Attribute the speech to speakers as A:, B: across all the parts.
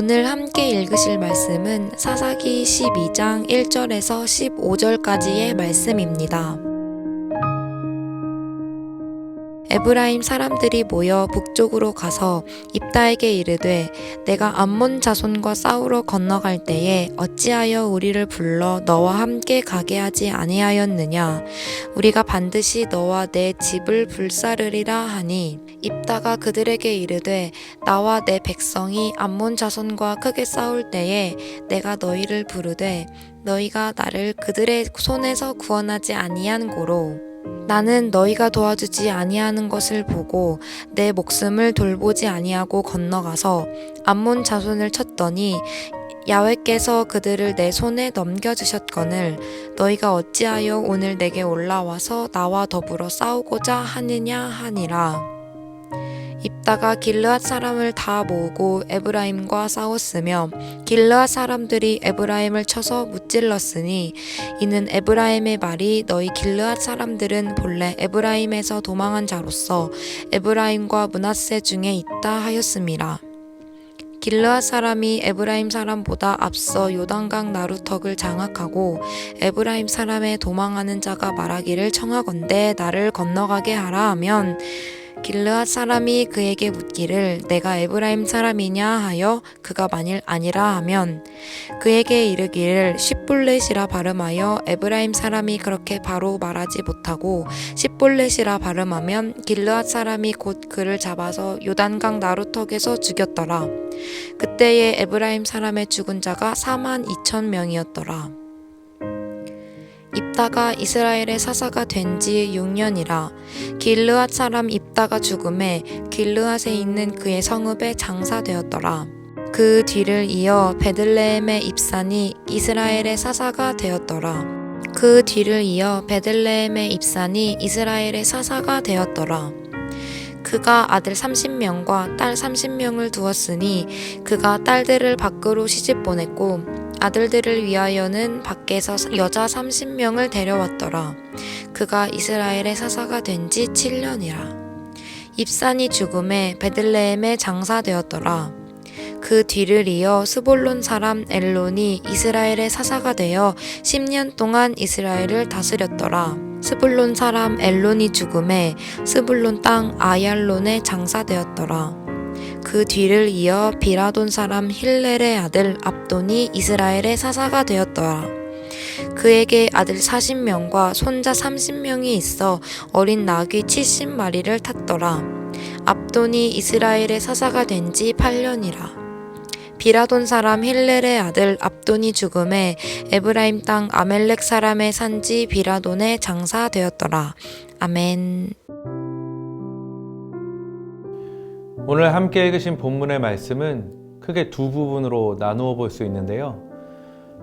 A: 오늘 함께 읽으실 말씀은 사사기 12장 1절에서 15절까지의 말씀입니다. 에브라임 사람들이 모여 북쪽으로 가서 입다에게 이르되 내가 암몬 자손과 싸우러 건너갈 때에 어찌하여 우리를 불러 너와 함께 가게 하지 아니하였느냐. 우리가 반드시 너와 내 집을 불사르리라 하니 입다가 그들에게 이르되 나와 내 백성이 암몬 자손과 크게 싸울 때에 내가 너희를 부르되 너희가 나를 그들의 손에서 구원하지 아니한 고로 나는 너희가 도와주지 아니하는 것을 보고 내 목숨을 돌보지 아니하고 건너가서 암몬 자손을 쳤더니 야훼께서 그들을 내 손에 넘겨주셨거늘 너희가 어찌하여 오늘 내게 올라와서 나와 더불어 싸우고자 하느냐 하니라. 입다가 길르앗 사람을 다 모으고 에브라임과 싸웠으며 길르앗 사람들이 에브라임을 쳐서 무찔렀으니 이는 에브라임의 말이 너희 길르앗 사람들은 본래 에브라임에서 도망한 자로서 에브라임과 므낫세 중에 있다 하였음이라. 길르앗 사람이 에브라임 사람보다 앞서 요단강 나루턱을 장악하고 에브라임 사람의 도망하는 자가 말하기를 청하건대 나를 건너가게 하라 하면 길르앗 사람이 그에게 묻기를 내가 에브라임 사람이냐 하여 그가 만일 아니라 하면 그에게 이르기를 십볼렛이라 발음하여 에브라임 사람이 그렇게 바로 말하지 못하고 십볼렛이라 발음하면 길르앗 사람이 곧 그를 잡아서 요단강 나루턱에서 죽였더라. 그때에 에브라임 사람의 죽은 자가 42,000명이었더라. 입다가 이스라엘의 사사가 된 지 6년이라. 길르앗 사람 입다가 죽음에 길르앗에 있는 그의 성읍에 장사되었더라. 그 뒤를 이어 베들레헴의 입산이 이스라엘의 사사가 되었더라. 그 뒤를 이어 베들레헴의 입산이 이스라엘의 사사가 되었더라. 그가 아들 30명과 딸 30명을 두었으니 그가 딸들을 밖으로 시집 보냈고 아들들을 위하여는 밖에서 여자 30명을 데려왔더라. 그가 이스라엘의 사사가 된 지 7년이라. 입산이 죽음에 베들레헴에 장사되었더라. 그 뒤를 이어 스볼론 사람 엘론이 이스라엘의 사사가 되어 10년 동안 이스라엘을 다스렸더라. 스불론 사람 엘론이 죽음에 스불론 땅 아얄론에 장사되었더라. 그 뒤를 이어 비라돈 사람 힐렐의 아들 압돈이 이스라엘의 사사가 되었더라. 그에게 아들 40명과 손자 30명이 있어 어린 나귀 70마리를 탔더라. 압돈이 이스라엘의 사사가 된 지 8년이라. 비라돈 사람 힐렐의 아들 압돈이 죽음에 에브라임 땅 아멜렉 사람의 산지 비라돈에 장사되었더라. 아멘.
B: 오늘 함께 읽으신 본문의 말씀은 크게 두 부분으로 나누어 볼 수 있는데요.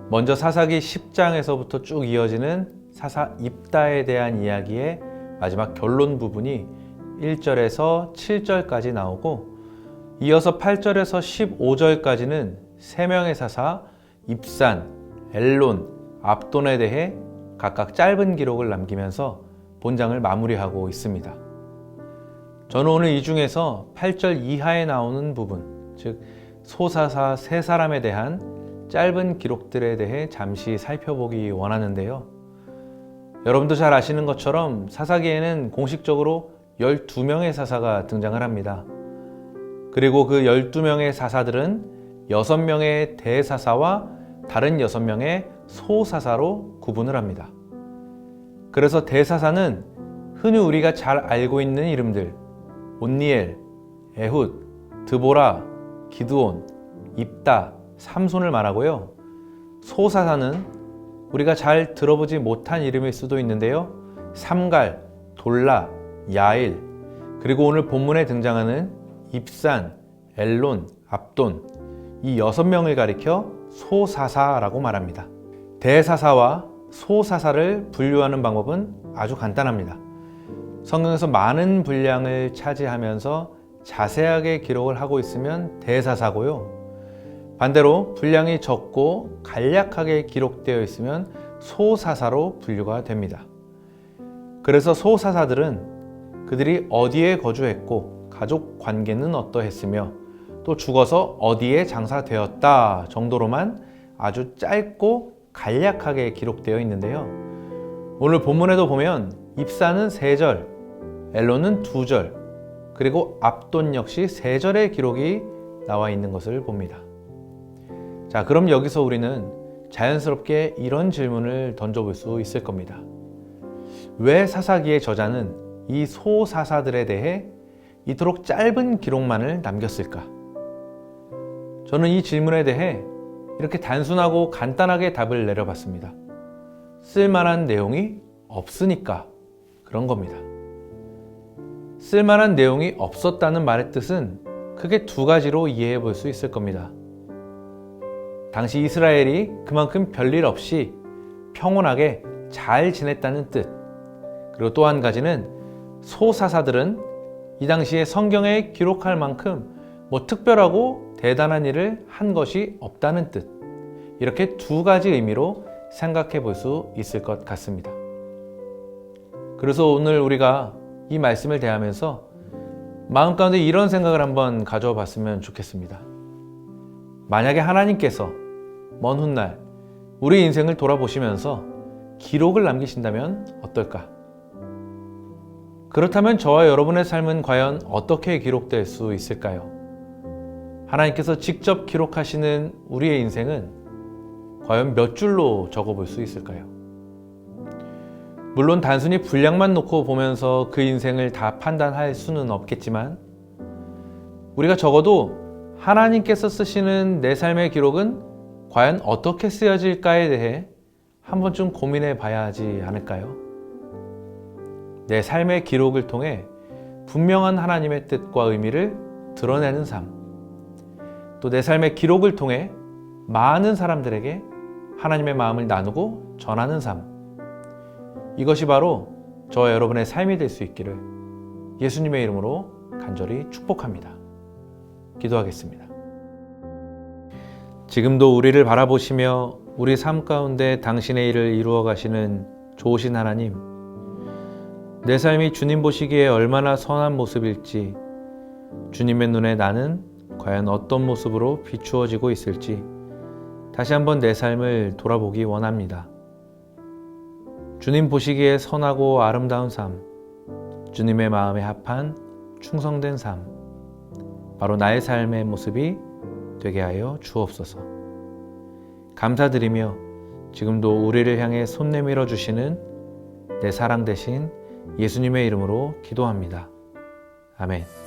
B: 먼저 사사기 10장에서부터 쭉 이어지는 사사 입다에 대한 이야기의 마지막 결론 부분이 1절에서 7절까지 나오고 이어서 8절에서 15절까지는 3명의 사사 입산, 엘론, 압돈에 대해 각각 짧은 기록을 남기면서 본장을 마무리하고 있습니다. 저는 오늘 이 중에서 8절 이하에 나오는 부분, 즉 소사사 3사람에 대한 짧은 기록들에 대해 잠시 살펴보기 원하는데요. 여러분도 잘 아시는 것처럼 사사기에는 공식적으로 12명의 사사가 등장을 합니다. 그리고 그 12명의 사사들은 6명의 대사사와 다른 6명의 소사사로 구분을 합니다. 그래서 대사사는 흔히 우리가 잘 알고 있는 이름들 온니엘, 에훗, 드보라, 기드온, 입다, 삼손을 말하고요. 소사사는 우리가 잘 들어보지 못한 이름일 수도 있는데요. 삼갈, 돌라, 야일, 그리고 오늘 본문에 등장하는 입산, 엘론, 압돈, 이 6명을 가리켜 소사사라고 말합니다. 대사사와 소사사를 분류하는 방법은 아주 간단합니다. 성경에서 많은 분량을 차지하면서 자세하게 기록을 하고 있으면 대사사고요. 반대로 분량이 적고 간략하게 기록되어 있으면 소사사로 분류가 됩니다. 그래서 소사사들은 그들이 어디에 거주했고 가족 관계는 어떠했으며 또 죽어서 어디에 장사되었다 정도로만 아주 짧고 간략하게 기록되어 있는데요. 오늘 본문에도 보면 입사는 3절, 엘론은 2절, 그리고 압돈 역시 3절의 기록이 나와 있는 것을 봅니다. 자, 그럼 여기서 우리는 자연스럽게 이런 질문을 던져볼 수 있을 겁니다. 왜 사사기의 저자는 이 소사사들에 대해 이토록 짧은 기록만을 남겼을까? 저는 이 질문에 대해 이렇게 단순하고 간단하게 답을 내려봤습니다. 쓸만한 내용이 없으니까 그런 겁니다. 쓸만한 내용이 없었다는 말의 뜻은 크게 2가지로 이해해 볼 수 있을 겁니다. 당시 이스라엘이 그만큼 별일 없이 평온하게 잘 지냈다는 뜻, 그리고 또 한 가지는 소사사들은 이 당시에 성경에 기록할 만큼 특별하고 대단한 일을 한 것이 없다는 뜻, 이렇게 2가지 의미로 생각해 볼 수 있을 것 같습니다. 그래서 오늘 우리가 이 말씀을 대하면서 마음 가운데 이런 생각을 한번 가져와 봤으면 좋겠습니다. 만약에 하나님께서 먼 훗날 우리 인생을 돌아보시면서 기록을 남기신다면 어떨까? 그렇다면 저와 여러분의 삶은 과연 어떻게 기록될 수 있을까요? 하나님께서 직접 기록하시는 우리의 인생은 과연 몇 줄로 적어볼 수 있을까요? 물론 단순히 분량만 놓고 보면서 그 인생을 다 판단할 수는 없겠지만 우리가 적어도 하나님께서 쓰시는 내 삶의 기록은 과연 어떻게 쓰여질까에 대해 한 번쯤 고민해 봐야 하지 않을까요? 내 삶의 기록을 통해 분명한 하나님의 뜻과 의미를 드러내는 삶, 또 내 삶의 기록을 통해 많은 사람들에게 하나님의 마음을 나누고 전하는 삶, 이것이 바로 저와 여러분의 삶이 될 수 있기를 예수님의 이름으로 간절히 축복합니다. 기도하겠습니다. 지금도 우리를 바라보시며 우리 삶 가운데 당신의 일을 이루어 가시는 좋으신 하나님, 내 삶이 주님 보시기에 얼마나 선한 모습일지, 주님의 눈에 나는 과연 어떤 모습으로 비추어지고 있을지 다시 한번 내 삶을 돌아보기 원합니다. 주님 보시기에 선하고 아름다운 삶, 주님의 마음에 합한 충성된 삶, 바로 나의 삶의 모습이 되게 하여 주옵소서. 감사드리며 지금도 우리를 향해 손 내밀어 주시는 내 사랑 되신 예수님의 이름으로 기도합니다. 아멘.